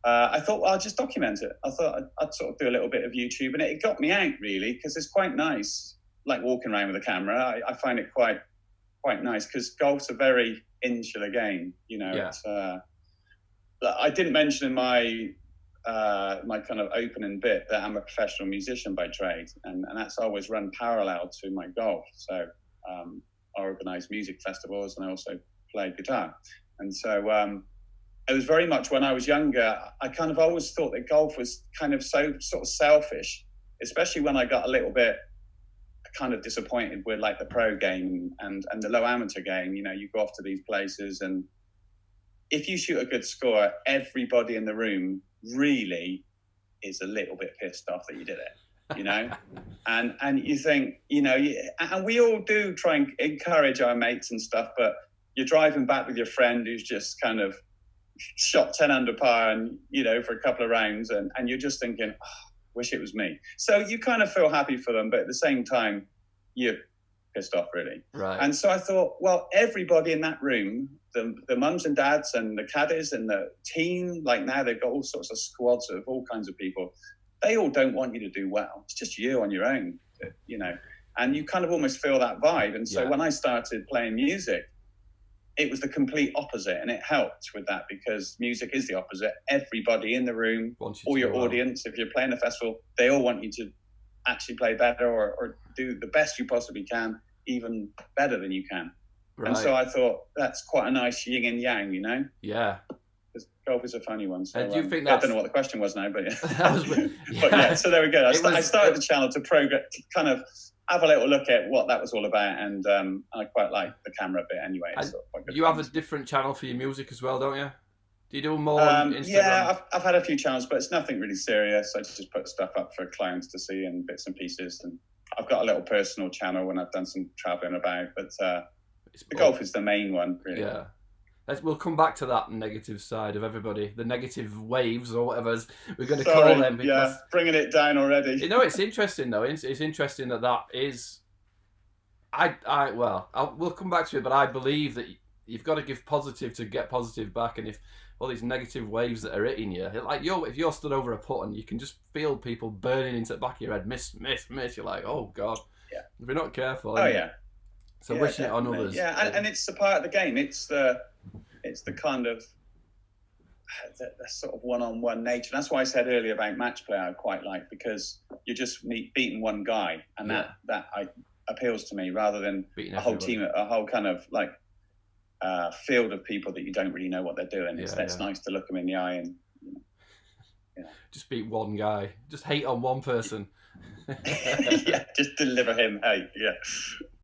I thought, well, I'll just document it. I thought I'd sort of do a little bit of YouTube, and it got me out really, because it's quite nice, like walking around with a camera. I find it quite nice, because golf's a very insular game. You know, Yeah. it's, I didn't mention in my my kind of opening bit that I'm a professional musician by trade, and that's always run parallel to my golf. So I organise music festivals, and I also play guitar, and so. It was very much when I was younger, I kind of always thought that golf was kind of so sort of selfish, especially when I got a little bit kind of disappointed with like the pro game and the low amateur game. You know, you go off to these places, and if you shoot a good score, everybody in the room really is a little bit pissed off that you did it, you know? and you think, you know, and we all do try and encourage our mates and stuff, but you're driving back with your friend who's just kind of shot 10 under par and, you know, for a couple of rounds, and you're just thinking, oh, wish it was me. So you kind of feel happy for them, but at the same time, you're pissed off, really. Right. And so I thought, well, everybody in that room, the mums and dads and the caddies and the team, like now they've got all sorts of squads of all kinds of people. They all don't want you to do well. It's just you on your own, you know, and you kind of almost feel that vibe. And so when I started playing music, it was the complete opposite, and it helped with that, because music is the opposite. Everybody in the room, all your audience, if you're playing a festival, they all want you to actually play better or do the best you possibly can, even better than you can. Right. And so I thought that's quite a nice yin and yang, you know? Yeah. Because golf is a funny one. So do you think I don't know what the question was now, but yeah. But yeah, so there we go. I started the channel to kind of have a little look at what that was all about, and I quite like the camera bit anyway. You have a different channel for your music as well, don't you? Do you do more on Instagram? Yeah, I've had a few channels, but it's nothing really serious. I just put stuff up for clients to see and bits and pieces, and I've got a little personal channel when I've done some traveling about, but the golf is the main one, really. Yeah. We'll come back to that negative side of everybody, the negative waves or whatever we're going to call them. Because, yeah, bringing it down already. You know, it's interesting though. It's interesting that is. We'll come back to it, but I believe that you've got to give positive to get positive back, and if all these negative waves that are hitting you, like if you're stood over a putt and you can just feel people burning into the back of your head, miss, you're like, oh god, yeah. If you're not careful. Oh yeah. So wishing it on others. Yeah, and it's the part of the game. It's the kind of the sort of one-on-one nature. That's why I said earlier about match play I quite like, because you're just beating one guy, and that appeals to me, rather than beating a whole team, a whole kind of like field of people that you don't really know what they're doing. It's nice to look them in the eye and just beat one guy, just hate on one person. Yeah, just deliver him hate. Yeah.